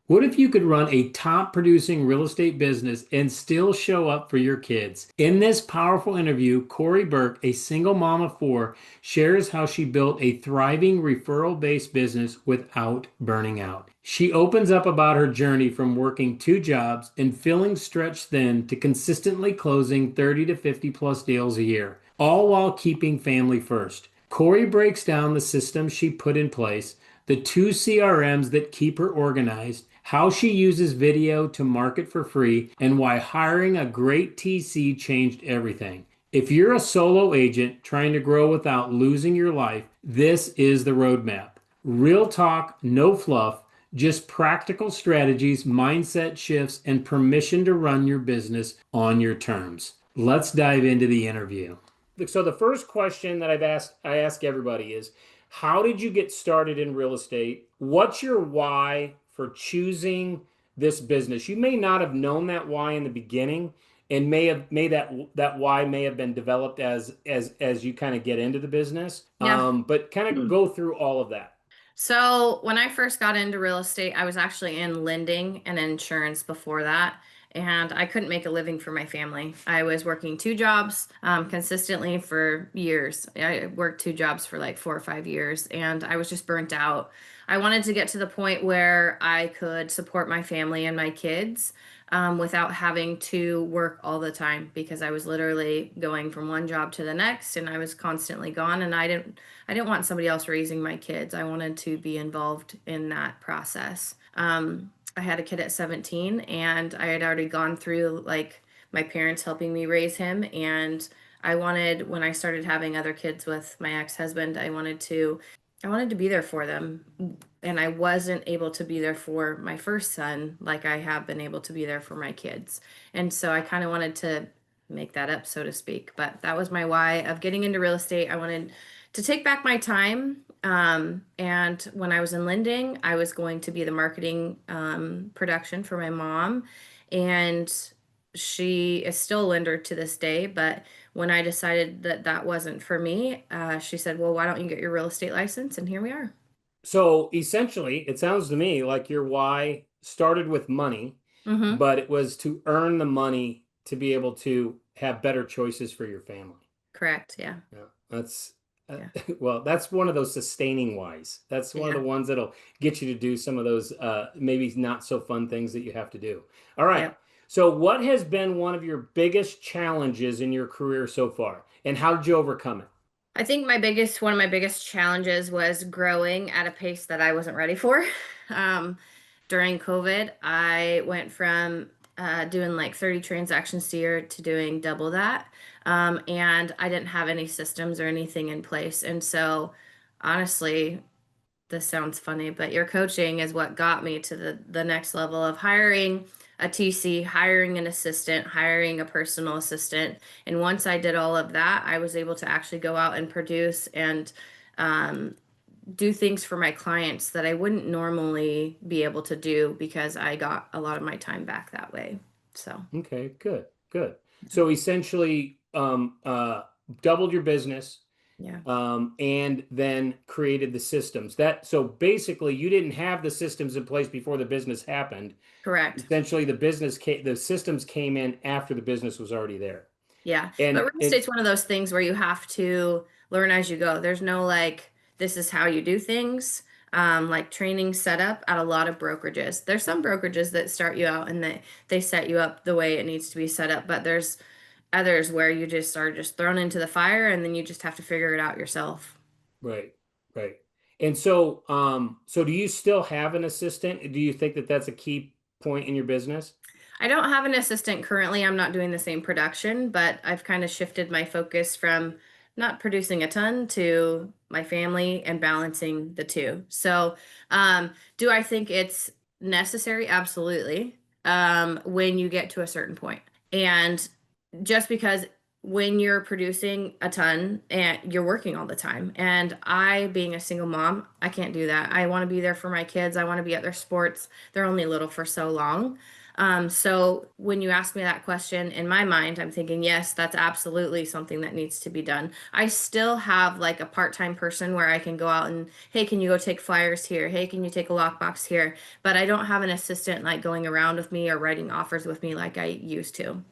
What if you could run a top producing real estate business and still show up for your kids? In this powerful interview, Corey Burke, a single mom of four, shares how she built a thriving referral based business without burning out. She opens up about her journey from working two jobs and feeling stretched thin to consistently closing 30 to 50 plus deals a year, all while keeping family first. Corey breaks down the systems she put in place, the two CRMs that keep her organized, how she uses video to market for free, and why hiring a great TC changed everything. If you're a solo agent trying to grow without losing your life, this is the roadmap. Real talk, no fluff, just practical strategies, mindset shifts, and permission to run your business on your terms. Let's dive into the interview. So the first question that I ask everybody is, how did you get started in real estate? What's your why for choosing this business? You may not have known that why in the beginning, and may that why may have been developed as you kind of get into the business. Yeah. But kind of go through all of that. So when I first got into real estate, I was actually in lending and insurance before that. And I couldn't make a living for my family. I was working two jobs consistently for years. I worked two jobs for like 4 or 5 years, and I was just burnt out. I wanted to get to the point where I could support my family and my kids without having to work all the time because I was literally going from one job to the next, and I was constantly gone. And I didn't want somebody else raising my kids. I wanted to be involved in that process. I had a kid at 17, and I had already gone through like my parents helping me raise him. And I wanted, when I started having other kids with my ex-husband, I wanted to be there for them. And I wasn't able to be there for my first son like I have been able to be there for my kids. And so I kind of wanted to make that up, so to speak. But that was my why of getting into real estate. I wanted to take back my time. And when I was in lending, I was going to be the marketing production for my mom. And she is still a lender to this day. But when I decided that that wasn't for me, she said, well, why don't you get your real estate license? And here we are. So essentially, it sounds to me like your why started with money, Mm-hmm. but it was to earn the money to be able to have better choices for your family. Correct. Yeah. Yeah, that's Yeah. well, that's one of those sustaining whys. That's one of Yeah. the ones that'll get you to do some of those maybe not so fun things that you have to do. All right. Yep. So, what has been one of your biggest challenges in your career so far, and how did you overcome it? I think one of my biggest challenges was growing at a pace that I wasn't ready for. Um, During COVID, I went from doing like 30 transactions a year to doing double that. And I didn't have any systems or anything in place. And so, honestly, this sounds funny, but your coaching is what got me to the next level of hiring a TC, hiring an assistant, hiring a personal assistant. And once I did all of that, I was able to actually go out and produce and um, do things for my clients that I wouldn't normally be able to do because I got a lot of my time back that way. So, Okay, good, good. So essentially, doubled your business, yeah, and then created the systems. That so basically, you didn't have the systems in place before the business happened. correct. Essentially, the systems came in after the business was already there. Yeah. But And real estate's one of those things where you have to learn as you go. There's no like, this is how you do things. Like training set up at a lot of brokerages. There's some brokerages that start you out and they set you up the way it needs to be set up, but there's others where you just are just thrown into the fire and then you just have to figure it out yourself. right, right. And so do you still have an assistant? Do you think that that's a key point in your business? I don't have an assistant currently. I'm not doing the same production, but I've kind of shifted my focus from not producing a ton to my family and balancing the two. So, do I think it's necessary? Absolutely. When you get to a certain point. And just because when you're producing a ton and you're working all the time. And I, being a single mom, I can't do that. I want to be there for my kids. I want to be at their sports. They're only little for so long. So when you ask me that question, in my mind, I'm thinking, yes, that's absolutely something that needs to be done. I still have like a part-time person where I can go out and, hey, can you go take flyers here? Hey, can you take a lockbox here? But I don't have an assistant like going around with me or writing offers with me like I used to.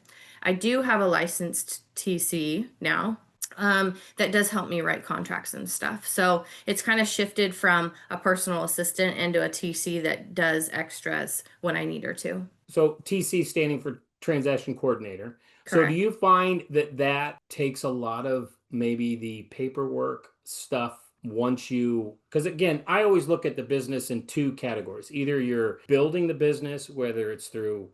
I do have a licensed TC now. That does help me write contracts and stuff. So it's kind of shifted from a personal assistant into a TC that does extras when I need her to. So TC standing for transaction coordinator. So do Correct. you find that that takes a lot of maybe the paperwork stuff once you, because again, I always look at the business in two categories. Either you're building the business, whether it's through,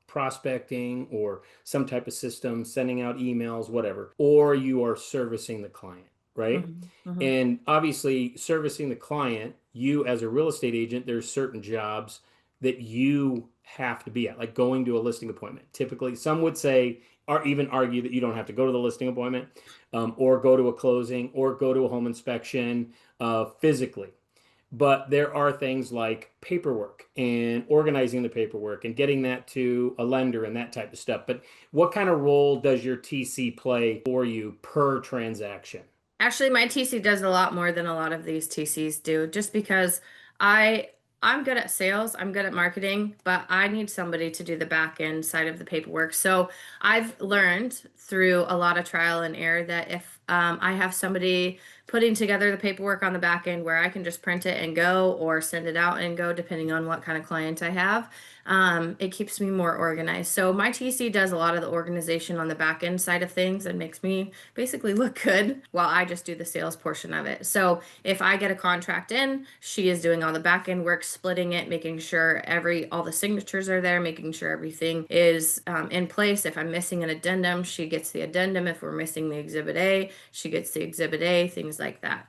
prospecting or some type of system, sending out emails, whatever, or you are servicing the client, right? Hmm. Hmm. And obviously, servicing the client, you as a real estate agent, there's certain jobs that you have to be at, like going to a listing appointment. Typically, some would say, or even argue that you don't have to go to the listing appointment, or go to a closing, or go to a home inspection physically. But there are things like paperwork and organizing the paperwork and getting that to a lender and that type of stuff. But what kind of role does your TC play for you per transaction? Actually, my TC does a lot more than a lot of these TCs do, just because I I'm good at sales, I'm good at marketing, but I need somebody to do the back end side of the paperwork. So I've learned through a lot of trial and error that if I have somebody putting together the paperwork on the back end where I can just print it and go or send it out and go, depending on what kind of client I have, it keeps me more organized. So my TC does a lot of the organization on the back end side of things and makes me basically look good while I just do the sales portion of it. So if I get a contract in, she is doing all the back end work, splitting it, making sure all the signatures are there, making sure everything is in place. If I'm missing an addendum, she gets the addendum. If we're missing the exhibit A, she gets the exhibit A, things like that.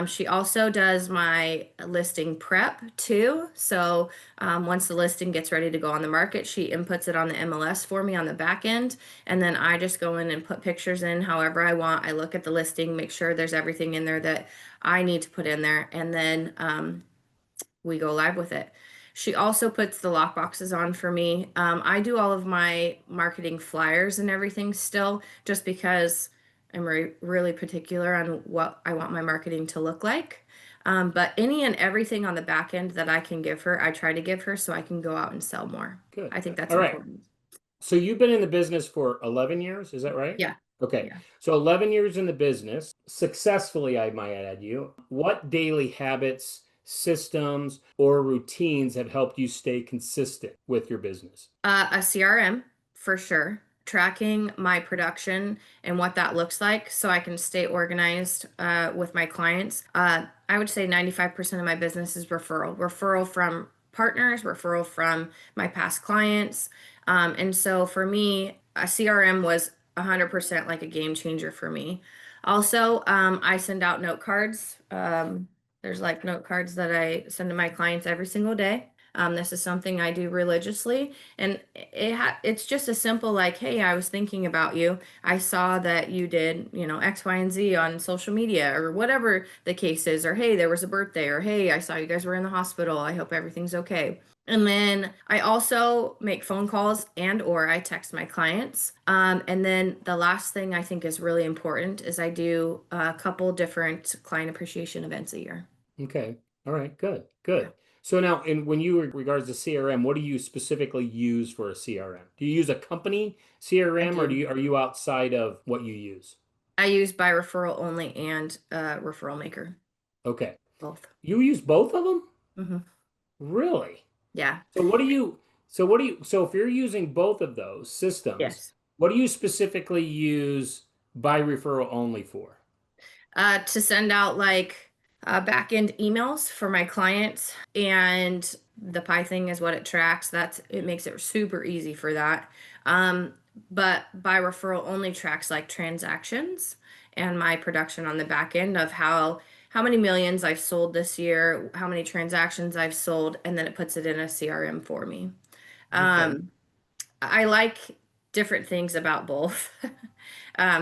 She also does my listing prep too. So once the listing gets ready to go on the market, she inputs it on the MLS for me on the back end. And then I just go in and put pictures in however I want. I look at the listing, make sure there's everything in there that I need to put in there. And then we go live with it. She also puts the lock boxes on for me. I do all of my marketing flyers and everything still, just because I'm really particular on what I want my marketing to look like. But any and everything on the back end that I can give her, I try to give her so I can go out and sell more. Good. I think that's All right. important. So you've been in the business for 11 years, is that right? Yeah. Okay. Yeah. So 11 years in the business, successfully, I might add you. What daily habits, systems, or routines have helped you stay consistent with your business? A CRM for sure. Tracking my production and what that looks like so I can stay organized with my clients. I would say 95% of my business is referral. Referral from partners, referral from my past clients. And so for me, a CRM was 100% like a game changer for me. Also, I send out note cards. There's like note cards that I send to my clients every single day. This is something I do religiously, and it's just a simple like, hey, I was thinking about you. I saw that you did, X, Y, and Z on social media or whatever the case is, or hey, there was a birthday, or hey, I saw you guys were in the hospital. I hope everything's okay. And then I also make phone calls and or I text my clients. And then the last thing I think is really important is I do a couple different client appreciation events a year. Okay. All right. Good. Yeah, Good. So now, in when you regards to CRM, what do you specifically use for a CRM? Do you use a company I CRM, or do. are you outside of what you use? I use by referral only and referral maker, Okay. both. You use both of them? Hmm. Really? Yeah. So what do you, so if you're using both of those systems, Yes. what do you specifically use by referral only for? To send out like back end emails for my clients, and the Pi thing is what it tracks. It makes it super easy for that. Um, but by referral only tracks like transactions and my production on the back end of how many millions I've sold this year, how many transactions I've sold, and then it puts it in a CRM for me. Okay. Um, I like different things about both.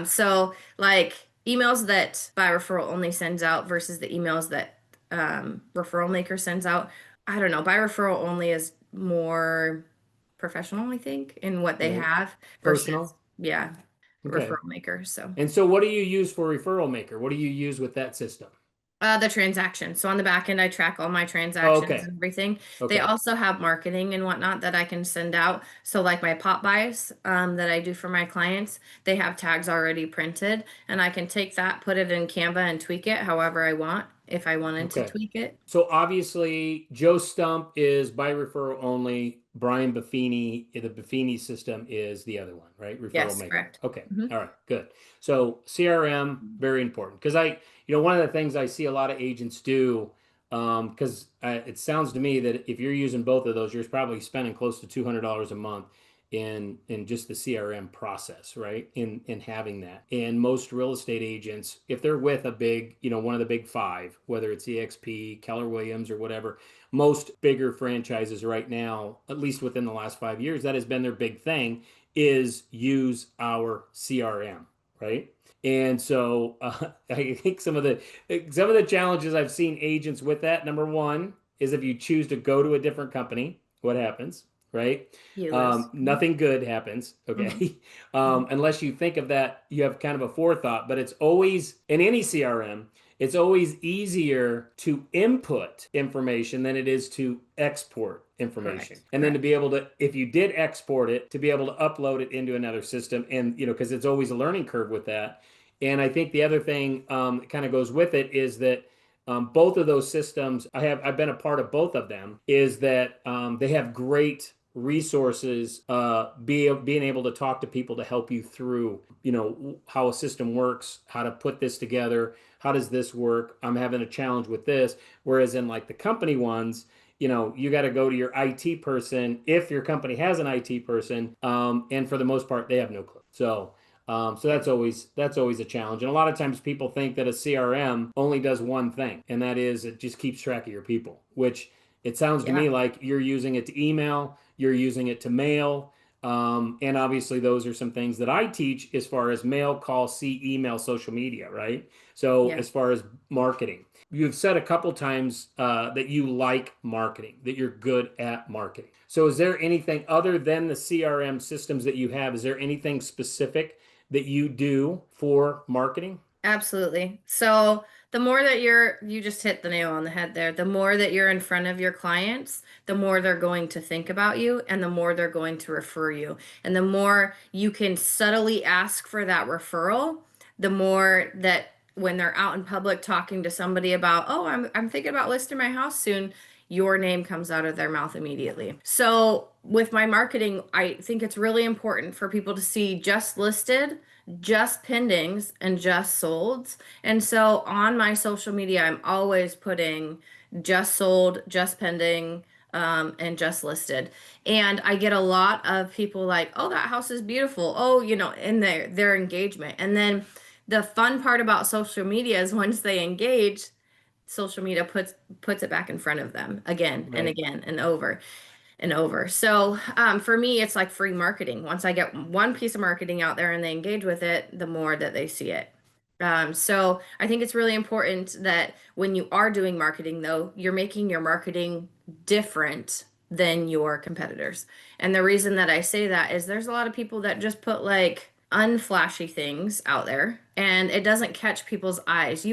So like emails that by referral only sends out versus the emails that referral maker sends out. I don't know. By referral only is more professional, I think, in what they Right. have versus, Personal. yeah, Okay. referral maker. So. And so what do you use for referral maker? What do you use with that system? The transactions. So on the back end, I track all my Oh, transactions okay. and everything. They Okay. also have marketing and whatnot that I can send out. So like my pop buys that I do for my clients, they have tags already printed, and I can take that, put it in Canva, and tweak it however I want if I wanted to Okay. tweak it. So obviously, Joe Stump is by referral only. Brian Buffini, the Buffini system is the other one, right? Referral Yes, maker. correct. Okay. Hmm. All right. Good. So CRM, very important because one of the things I see a lot of agents do, because it sounds to me that if you're using both of those, you're probably spending close to $200 a month in just the CRM process, right? In having that. And most real estate agents, if they're with a big, one of the big five, whether it's EXP, Keller Williams, or whatever, most bigger franchises right now, at least within the last 5 years, that has been their big thing is use our CRM, right? And so I think some of the challenges I've seen agents with that. Number one is if you choose to go to a different company, what happens, right? You lose. Nothing good happens, Hmm. okay? Unless you think of that, you have kind of a forethought, but it's always in any CRM, it's always easier to input information than it is to export information. Correct. And then to Correct. be able to, if you did export it, to be able to upload it into another system. And, because it's always a learning curve with that. And I think the other thing that kind of goes with it is that both of those systems, I've been a part of both of them, is that they have great resources, being able to talk to people to help you through, how a system works, how to put this together, how does this work? I'm having a challenge with this. Whereas in like the company ones, you got to go to your IT person if your company has an IT person, and for the most part, they have no clue. So Yeah. that's always a challenge. And a lot of times people think that a CRM only does one thing, and that is it just keeps track of your people, which it sounds to Yeah. me like you're using it to email, you're using it to mail. And obviously, those are some things that I teach as far as mail, call, see, email, social media, right? So, Yeah. as far as marketing, you've said a couple times that you like marketing, that you're good at marketing. So, is there anything other than the CRM systems that you have? Is there anything specific that you do for marketing? Absolutely. So the more that you just hit the nail on the head there. The more that you're in front of your clients, the more they're going to think about you and the more they're going to refer you. And the more you can subtly ask for that referral, the more that when they're out in public talking to somebody about, oh, I'm thinking about listing my house soon, your name comes out of their mouth immediately. So with my marketing, I think it's really important for people to see just listed, just pendings, and just solds. And so on my social media, I'm always putting just sold, just pending, and just listed. And I get a lot of people like, oh, that house is beautiful. Oh, in their engagement. And then the fun part about social media is once they engage, social media puts it back in front of them again and Right. again and over and over. So for me, it's like free marketing. Once I get one piece of marketing out there and they engage with it, the more that they see it. So I think it's really important that when you are doing marketing, though, you're making your marketing different than your competitors. And the reason that I say that is there's a lot of people that just put like unflashy things out there and it doesn't catch people's eyes.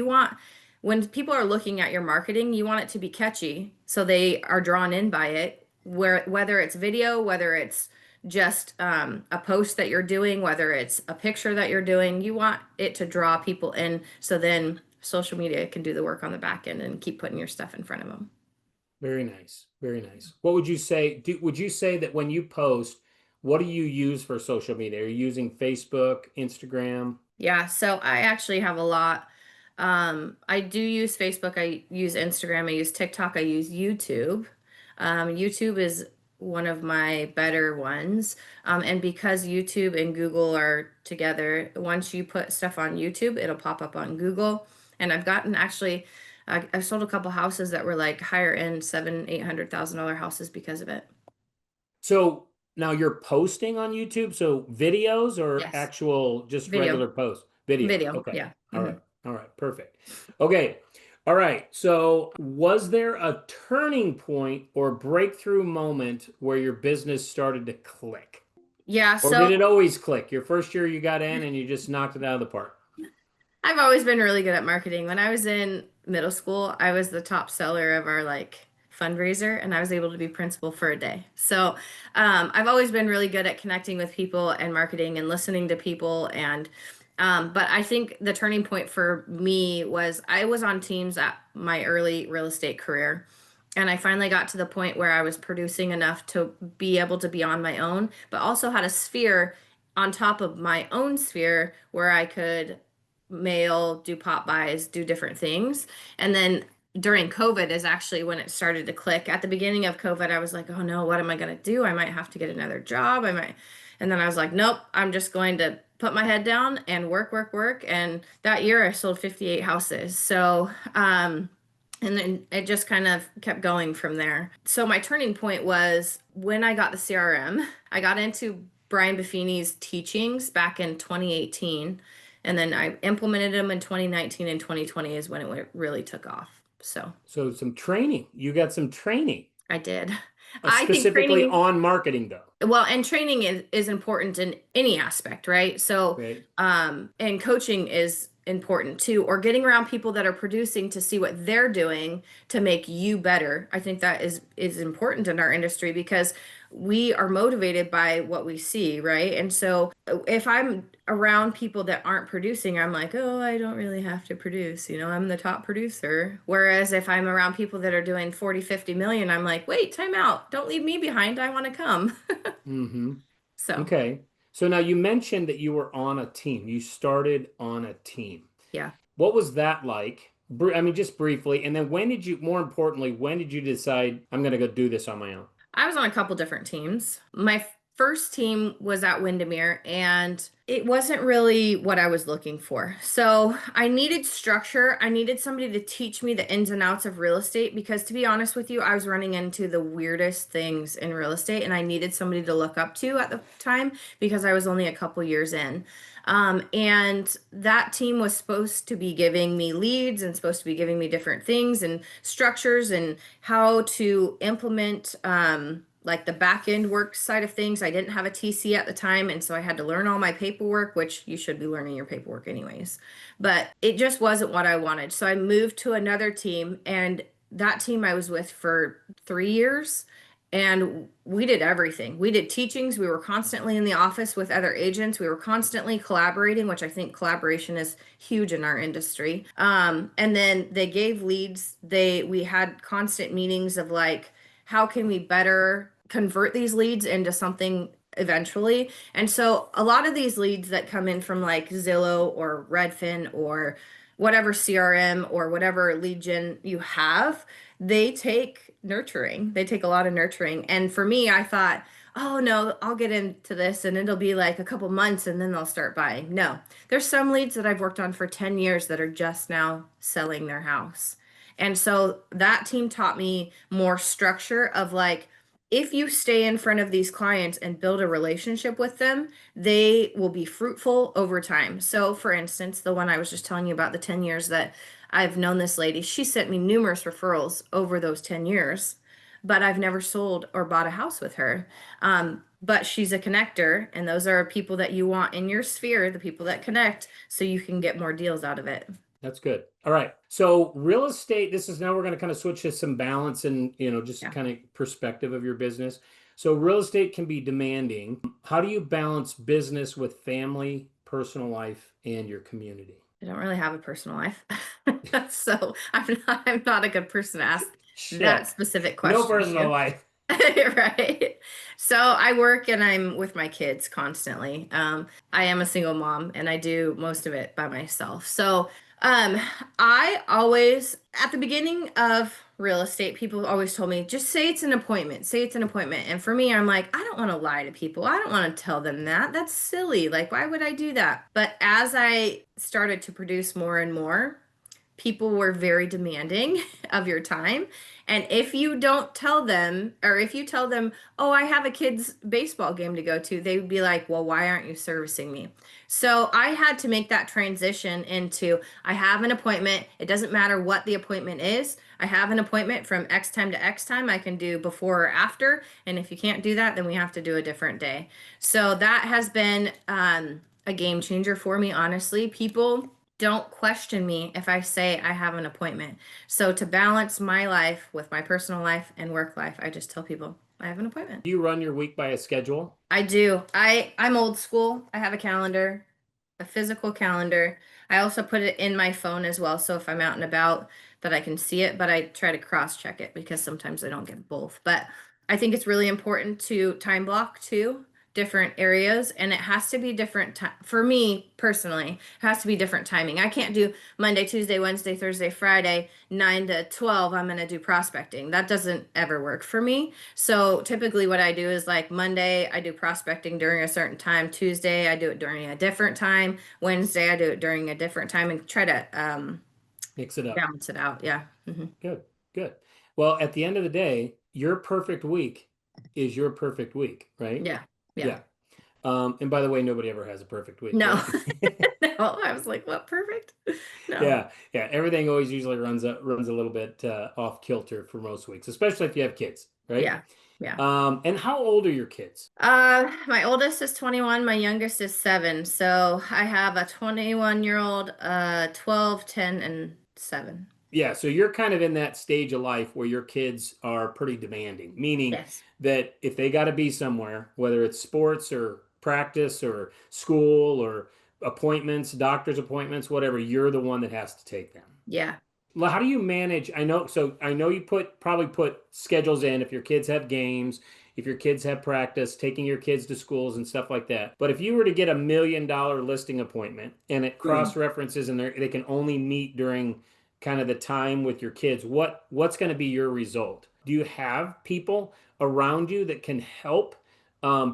When people are looking at your marketing, you want it to be catchy so they are drawn in by it, whether it's video, whether it's just a post that you're doing, whether it's a picture that you're doing, you want it to draw people in so then social media can do the work on the back end and keep putting your stuff in front of them. Very nice. Very nice. What would you say? Would you say that when you post, what do you use for social media? Are you using Facebook, Instagram? Yeah, so I actually have a lot. I do use Facebook, I use Instagram, I use TikTok, I use YouTube. YouTube is one of my better ones. And because YouTube and Google are together, once you put stuff on YouTube, it'll pop up on Google. And I've gotten actually, I've sold a couple houses that were like higher end, $700,000, $800,000 houses because of it. So Now you're posting on YouTube, so videos or Yes. actual just Video. regular posts? Video. Video. Okay. Yeah. All right. All right. Perfect. Okay. All right. So was there a turning point or breakthrough moment where your business started to click? Yeah. Or did So it always click? Your first year you got in and you just knocked it out of the park? I've always been really good at marketing. When I was in middle school, I was the top seller of our like fundraiser and I was able to be principal for a day. So I've always been really good at connecting with people and marketing and listening to people. And but I think the turning point for me was I was on teams at my early real estate career. And I finally got to the point where I was producing enough to be able to be on my own, but also had a sphere on top of my own sphere where I could mail, do pop buys, do different things. And then during COVID is actually when it started to click. At the beginning of COVID, I was like, oh no, what am I going to do? I might have to get another job. I might. And then I was like, nope, I'm just going to put my head down and work, work, work. And that year I sold 58 houses. So, and then it just kind of kept going from there. So my turning point was when I got the CRM. I got into Brian Buffini's teachings back in 2018. And then I implemented them in 2019 and 2020 is when really took off. So So some training. You got some training, I did. I think specifically training, on marketing though, well, and training is important in any aspect, right? So, right? and coaching is important too, or getting around people that are producing to see what they're doing to make you better. I think that is important in our industry because we are motivated by what we see, right? And so if I'm around people that aren't producing, I'm like, oh, I don't really have to produce, I'm the top producer. Whereas if I'm around people that are doing 40, 50 million, I'm like, wait, time out. Don't leave me behind. I want to come. Mm-hmm. So, Okay. So now you mentioned that you were on a team. You started on a team. yeah. What was that like? I mean, just briefly. And then when did you, more importantly, when did you decide I'm going to go do this on my own? I was on a couple different teams. My first team was at Windermere, and it wasn't really what I was looking for. So I needed structure. I needed somebody to teach me the ins and outs of real estate because, to be honest with you, I was running into the weirdest things in real estate, and I needed somebody to look up to at the time because I was only a couple years in. And that team was supposed to be giving me leads and supposed to be giving me different things and structures and how to implement like the back end work side of things. I didn't have a TC at the time, and so I had to learn all my paperwork, which you should be learning your paperwork anyways. But it just wasn't what I wanted. So I moved to another team, and that team I was with for 3 years. And we did everything. We did teachings. We were constantly in the office with other agents. We were constantly collaborating, which I think collaboration is huge in our industry. And then they gave leads. We had constant meetings of like, how can we better convert these leads into something eventually? And so a lot of these leads that come in from like Zillow or Redfin or whatever CRM or whatever lead gen you have, they take nurturing. They take a lot of nurturing. And for me, I thought, oh no, I'll get into this and it'll be like a couple months and then they'll start buying. No, there's some leads that I've worked on for 10 years that are just now selling their house. And so that team taught me more structure of like, if you stay in front of these clients and build a relationship with them, they will be fruitful over time. So, for instance, the one I was just telling you about, the 10 years that I've known this lady, she sent me numerous referrals over those 10 years, but I've never sold or bought a house with her. But she's a connector, and those are people that you want in your sphere, the people that connect, so you can get more deals out of it. That's good. All right. So real estate, this is now we're going to kind of switch to some balance and, just Yeah. kind of perspective of your business. So real estate can be demanding. How do you balance business with family, personal life, and your community? I don't really have a personal life. So I'm not a good person to ask that Shit. specific No question to personal you. life. Right. So I work and I'm with my kids constantly. I am a single mom and I do most of it by myself. So um, I always, at the beginning of real estate, people always told me, just say it's an appointment, say it's an appointment. And for me, I'm like, I don't want to lie to people. I don't want to tell them that. That's silly. Like, why would I do that? But as I started to produce more and more, people were very demanding of your time. And if you don't tell them, or if you tell them, oh, I have a kid's baseball game to go to, they would be like, well, why aren't you servicing me? So I had to make that transition into I have an appointment. It doesn't matter what the appointment is. I have an appointment from X time to X time. I can do before or after. And if you can't do that, then we have to do a different day. So that has been a game changer for me, honestly. People don't question me if I say I have an appointment. So to balance my life with my personal life and work life, I just tell people I have an appointment. Do you run your week by a schedule? I do. I'm old school. I have a calendar, a physical calendar. I also put it in my phone as well, so if I'm out and about that I can see it, but I try to cross check it because sometimes I don't get both. But I think it's really important to time block too, different areas, and it has to be different time for me personally. It has to be different timing. I can't do Monday, Tuesday, Wednesday, Thursday, Friday, 9 to 12. I'm going to do prospecting. That doesn't ever work for me. So typically what I do is like Monday, I do prospecting during a certain time. Tuesday, I do it during a different time. Wednesday, I do it during a different time and try to Mix it up. balance it out. Yeah. Good, good. Well, at the end of the day, your perfect week is your perfect week, right? Yeah. Yeah. Yeah. And by the way, nobody ever has a perfect week, No. right? No. I was like, what? Perfect? No. Yeah, yeah. Everything always usually runs a little bit off kilter for most weeks, especially if you have kids, right? Yeah. Yeah. And how old are your kids? My oldest is 21, my youngest is 7. So I have a 21-year-old, 12, 10, and 7. Yeah, so you're kind of in that stage of life where your kids are pretty demanding, meaning Yes. that if they got to be somewhere, whether it's sports or practice or school or appointments, doctor's appointments, whatever, you're the one that has to take them. Yeah. Well, how do you manage? I know you probably put schedules in if your kids have games, if your kids have practice, taking your kids to schools and stuff like that. But if you were to get $1 million listing appointment and it cross references and they can only meet during kind of the time with your kids, what's going to be your result? Do you have people around you that can help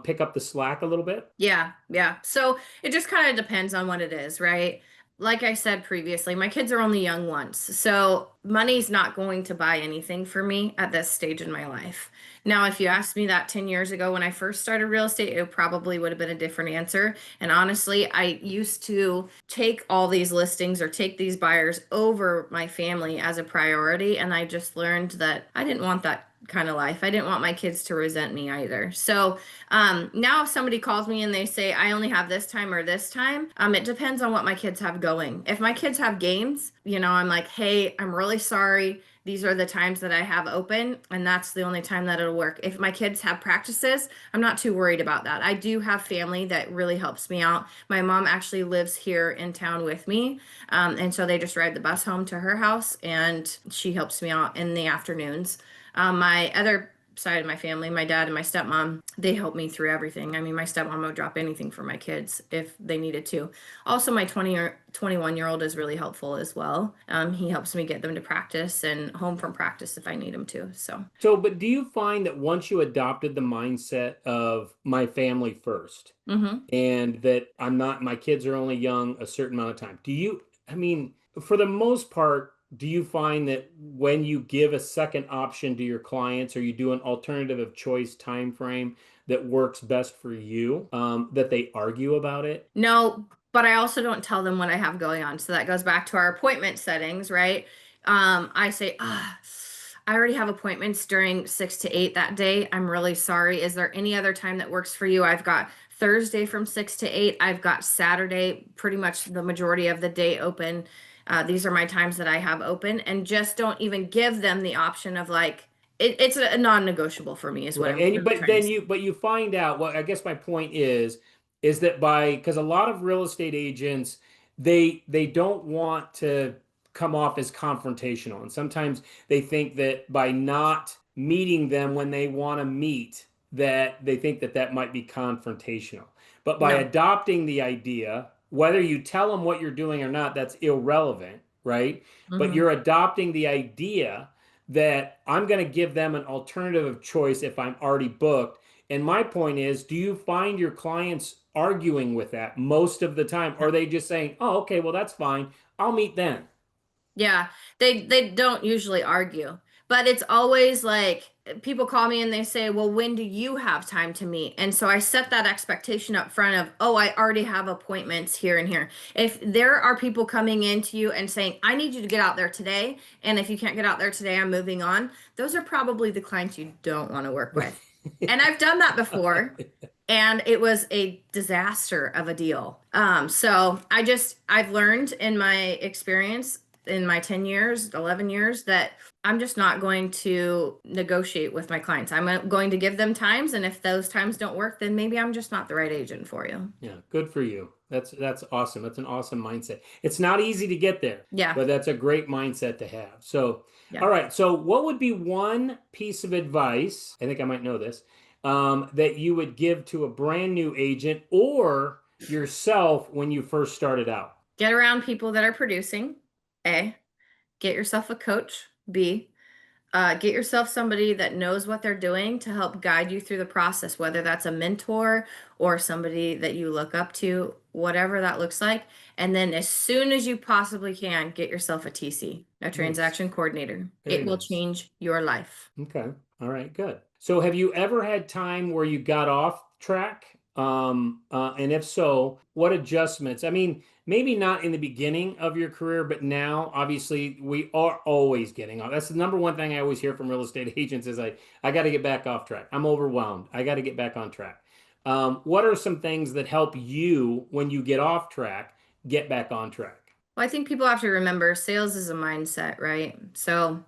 pick up the slack a little bit? Yeah, yeah. So it just kind of depends on what it is, right? Like I said previously, my kids are only young once. So money's not going to buy anything for me at this stage in my life. Now, if you asked me that 10 years ago when I first started real estate, it probably would have been a different answer. And honestly, I used to take all these listings or take these buyers over my family as a priority. And I just learned that I didn't want that kind of life. I didn't want my kids to resent me either. So now if somebody calls me and they say, I only have this time or this time, it depends on what my kids have going. If my kids have games, I'm like, hey, I'm really sorry. These are the times that I have open, and that's the only time that it'll work. If my kids have practices, I'm not too worried about that. I do have family that really helps me out. My mom actually lives here in town with me, and so they just ride the bus home to her house, and she helps me out in the afternoons. My other side of my family, my dad and my stepmom, they help me through everything. I mean, my stepmom would drop anything for my kids if they needed to. Also, my 20 or 21-year-old is really helpful as well. He helps me get them to practice and home from practice if I need him to. So, But do you find that once you adopted the mindset of my family first, hmm and that my kids are only young a certain amount of time, I mean, for the most part, do you find that when you give a second option to your clients or you do an alternative of choice time frame that works best for you, that they argue about it? No, but I also don't tell them what I have going on. So that goes back to our appointment settings, right? I say, I already have appointments during 6 to 8 that day. I'm really sorry. Is there any other time that works for you? I've got Thursday from 6 to 8. I've got Saturday, pretty much the majority of the day open. These are my times that I have open, and just don't even give them the option of like, it's a non-negotiable for me, is what Right. I'm really But trying to then say. you find out, well, I guess my point is that because a lot of real estate agents, they don't want to come off as confrontational. And sometimes they think that by not meeting them when they want to meet, that they think that that might be confrontational. But by No. adopting the idea, whether you tell them what you're doing or not, that's irrelevant, right? But hmm you're adopting the idea that I'm going to give them an alternative of choice if I'm already booked. And my point is, do you find your clients arguing with that most of the time? Or are they just saying, oh, okay, well, that's fine. I'll meet then? Yeah, they don't usually argue, but it's always like people call me and they say, "Well, when do you have time to meet?" And so I set that expectation up front of, "Oh, I already have appointments here and here." If there are people coming into you and saying, "I need you to get out there today," and if you can't get out there today, I'm moving on, those are probably the clients you don't want to work with. And I've done that before. And it was a disaster of a deal. I've learned in my experience in my 10 years, 11 years, that I'm just not going to negotiate with my clients. I'm going to give them times, and if those times don't work, then maybe I'm just not the right agent for you. Yeah, good for you. That's awesome. That's an awesome mindset. It's not easy to get there, Yeah, but that's a great mindset to have. So, yeah. all right. So, what would be one piece of advice? I think I might know this, that you would give to a brand new agent or yourself when you first started out? Get around people that are producing. A, get yourself a coach. B, get yourself somebody that knows what they're doing to help guide you through the process, whether that's a mentor or somebody that you look up to, whatever that looks like. And then, as soon as you possibly can, get yourself a TC, a Nice. transaction coordinator. Very It will nice. change your life. Okay. All right, good. So have you ever had time where you got off track? And if so, what adjustments? I mean, maybe not in the beginning of your career, but now obviously we are always getting off. That's the number one thing I always hear from real estate agents is I got to get back off track. I'm overwhelmed. I got to get back on track. What are some things that help you when you get off track, get back on track? Well, I think people have to remember sales is a mindset, right? So,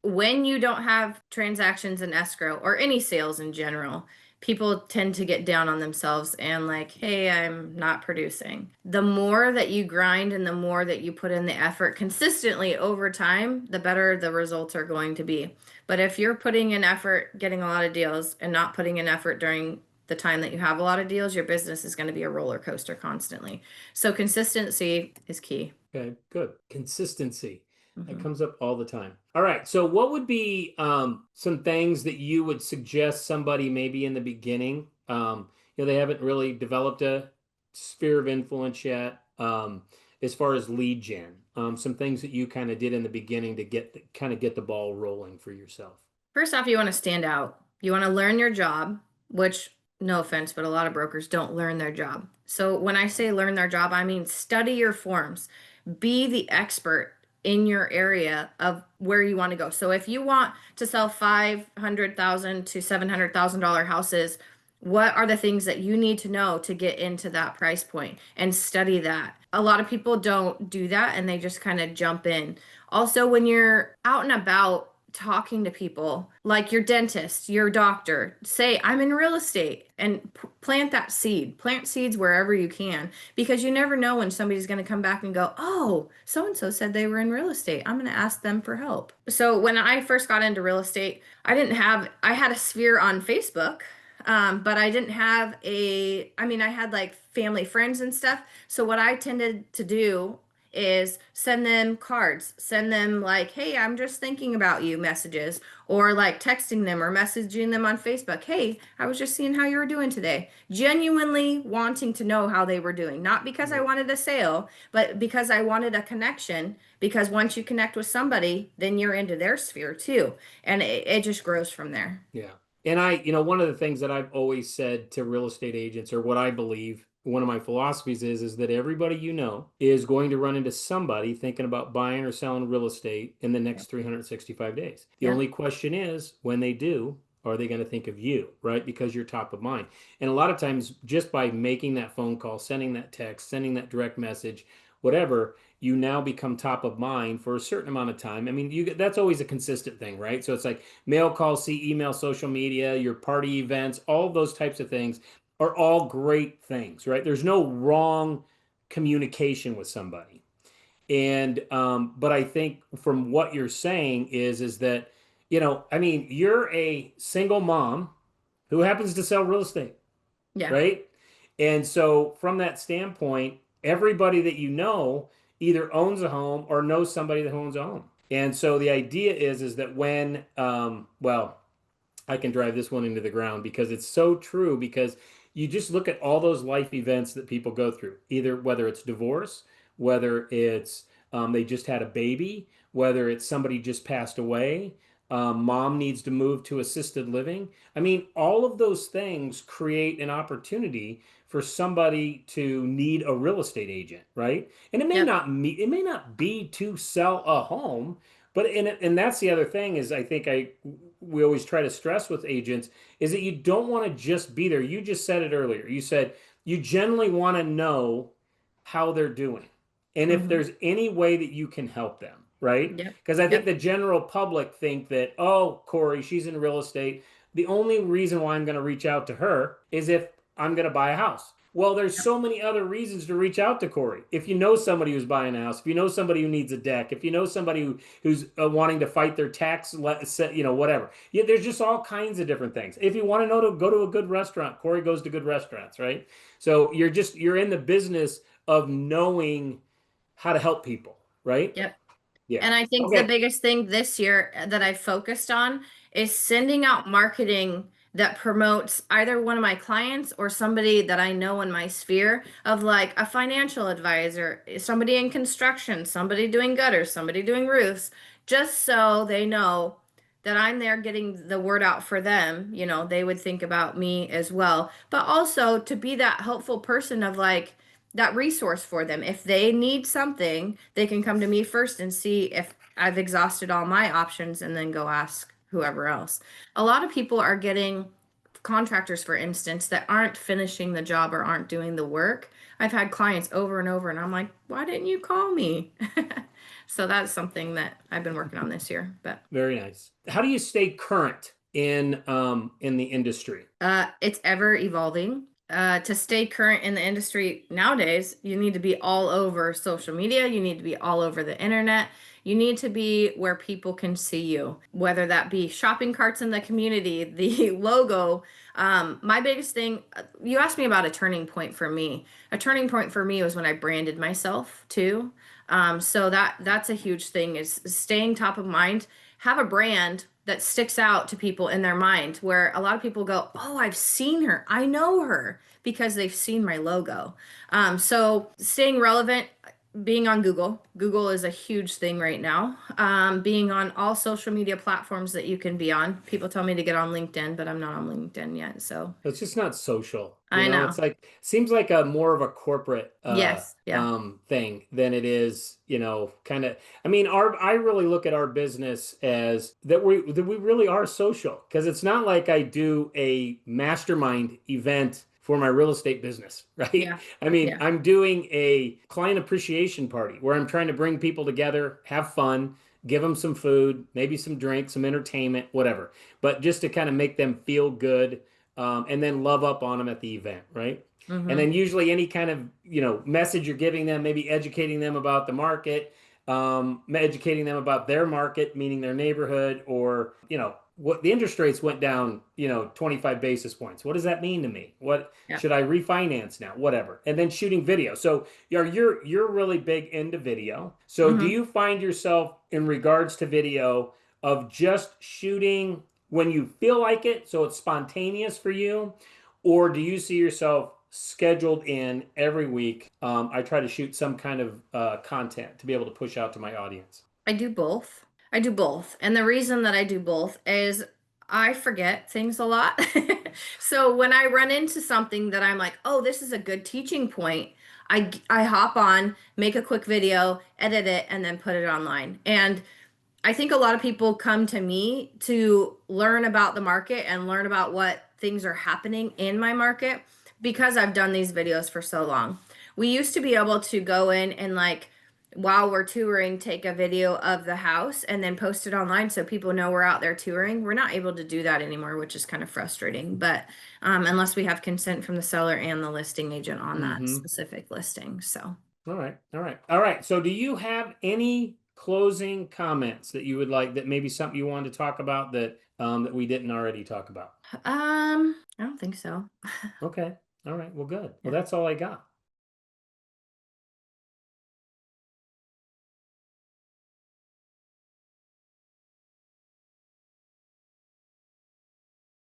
when you don't have transactions in escrow or any sales in general, people tend to get down on themselves and like, hey, I'm not producing. The more that you grind and the more that you put in the effort consistently over time, the better the results are going to be. But if you're putting in effort, getting a lot of deals, and not putting in effort during the time that you have a lot of deals, your business is going to be a roller coaster constantly. So consistency is key. Okay, good. Consistency. That Mhm. comes up all the time. All right. So, what would be some things that you would suggest somebody maybe in the beginning? They haven't really developed a sphere of influence yet, as far as lead gen. Some things that you kind of did in the beginning to kind of get the ball rolling for yourself. First off, you want to stand out. You want to learn your job, which, no offense, but a lot of brokers don't learn their job. So when I say learn their job, I mean study your forms. Be the expert in your area of where you want to go. So if you want to sell 500,000 to $700,000 houses, what are the things that you need to know to get into that price point and study that? A lot of people don't do that and they just kind of jump in. Also, when you're out and about talking to people, like your dentist, your doctor, say, I'm in real estate, and plant that seed. Plant seeds wherever you can, because you never know when somebody's going to come back and go, oh, so and so said they were in real estate. I'm going to ask them for help. So when I first got into real estate, I had a sphere on Facebook. But I didn't have I had like family friends and stuff. So what I tended to do is send them cards, send them like, hey, I'm just thinking about you messages, or like texting them or messaging them on Facebook. Hey, I was just seeing how you were doing today. Genuinely wanting to know how they were doing, not because I Right. wanted a sale, but because I wanted a connection. Because once you connect with somebody, then you're into their sphere too. And it just grows from there. Yeah. And one of the things that I've always said to real estate agents, or what I believe, one of my philosophies is that everybody is going to run into somebody thinking about buying or selling real estate in the Yeah. next 365 days. The Yeah. only question is when they do, are they going to think of you, right? Because you're top of mind. And a lot of times, just by making that phone call, sending that text, sending that direct message, whatever, you now become top of mind for a certain amount of time. I mean, that's always a consistent thing, right? So it's like mail call, see email, social media, your party events, all those types of things are all great things, right? There's no wrong communication with somebody. And but I think from what you're saying is that, I mean, you're a single mom who happens to sell real estate, Yeah. right? And so from that standpoint, everybody that you know either owns a home or knows somebody that owns a home. And so the idea is that when well, I can drive this one into the ground because it's so true, because you just look at all those life events that people go through, either whether it's divorce, whether it's they just had a baby, whether it's somebody just passed away, mom needs to move to assisted living. I mean, all of those things create an opportunity for somebody to need a real estate agent, right? And Yep. it may not be to sell a home, but and that's the other thing is I think I we always try to stress with agents is that you don't want to just be there. You just said it earlier. You said you generally want to know how they're doing and if Hmm. there's any way that you can help them, right? Yep. Because I think Yep. the general public think that, oh, Corey, she's in real estate. The only reason why I'm going to reach out to her is if I'm going to buy a house. Well, there's Yep. so many other reasons to reach out to Corey. If you know somebody who's buying a house, if you know somebody who needs a deck, if you know somebody who's wanting to fight their tax, whatever. Yeah, there's just all kinds of different things. If you want to know to go to a good restaurant, Corey goes to good restaurants, right? So you're in the business of knowing how to help people, right? Yep. Yeah. And I think the Okay. biggest thing this year that I focused on is sending out marketing that promotes either one of my clients or somebody that I know in my sphere of like a financial advisor, somebody in construction, somebody doing gutters, somebody doing roofs, just so they know that I'm there getting the word out for them. You know, they would think about me as well, but also to be that helpful person of like, that resource for them. If they need something, they can come to me first and see if I've exhausted all my options and then go ask whoever else. A lot of people are getting contractors, for instance, that aren't finishing the job or aren't doing the work. I've had clients over and over, and I'm like, why didn't you call me? So that's something that I've been working on this year. But Very nice. How do you stay current in the industry? It's ever evolving. To stay current in the industry nowadays, you need to be all over social media. You need to be all over the internet. You need to be where people can see you, whether that be shopping carts in the community, the logo. My biggest thing, you asked me about a turning point for me. A turning point for me was when I branded myself too. So that's a huge thing is staying top of mind. Have a brand that sticks out to people in their mind where a lot of people go, oh, I've seen her. I know her because they've seen my logo. So staying relevant, being on Google. Google is a huge thing right now. Being on all social media platforms that you can be on. People tell me to get on LinkedIn, but I'm not on LinkedIn yet. So It's just not social. I It's know. like seems like a more of a corporate Yes. Yeah. thing than it is, kind of I mean, our I really look at our business as that we really are social because it's not like I do a mastermind event for my real estate business, right? Yeah. I mean, Yeah. I'm doing a client appreciation party where I'm trying to bring people together, have fun, give them some food, maybe some drink, some entertainment, whatever, but just to kind of make them feel good, and then love up on them at the event, right? And Mm-hmm. then usually any kind of message you're giving them, maybe educating them about the market, educating them about their market, meaning their neighborhood, or what the interest rates went down, 25 basis points. What does that mean to me? What Yeah. should I refinance now? Whatever. And then shooting video. So you're really big into video. So do Mm-hmm. you find yourself in regards to video of just shooting when you feel like it, so it's spontaneous for you, or do you see yourself scheduled in every week? I try to shoot some kind of content to be able to push out to my audience. I do both. I do both. And the reason that I do both is I forget things a lot. So when I run into something that I'm like, oh, this is a good teaching point, I hop on, make a quick video, edit it, and then put it online. And I think a lot of people come to me to learn about the market and learn about what things are happening in my market because I've done these videos for so long. We used to be able to go in and like while we're touring, take a video of the house and then post it online so people know we're out there touring. We're not able to do that anymore, which is kind of frustrating. But unless we have consent from the seller and the listing agent on that Mm-hmm. specific listing. So All right. All right. All right. So do you have any closing comments that you would like that maybe something you wanted to talk about that we didn't already talk about? I don't think so. Okay. All right. Well, good. Well, Yeah. that's all I got.